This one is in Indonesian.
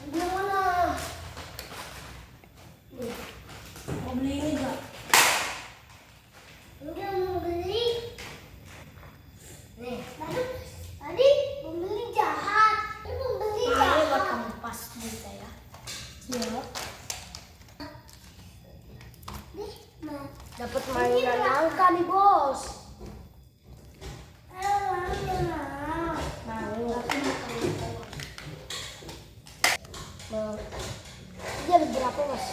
Ambil mana? Mau beli ini gak? Enggak mau beli. Nih, tadi pembeli jahat. Ini pembeli jahat. Ini buat kamu pas bisa ya. Siap. Dapat mainan langka nih bos. Mau. Ini ada berapa mas?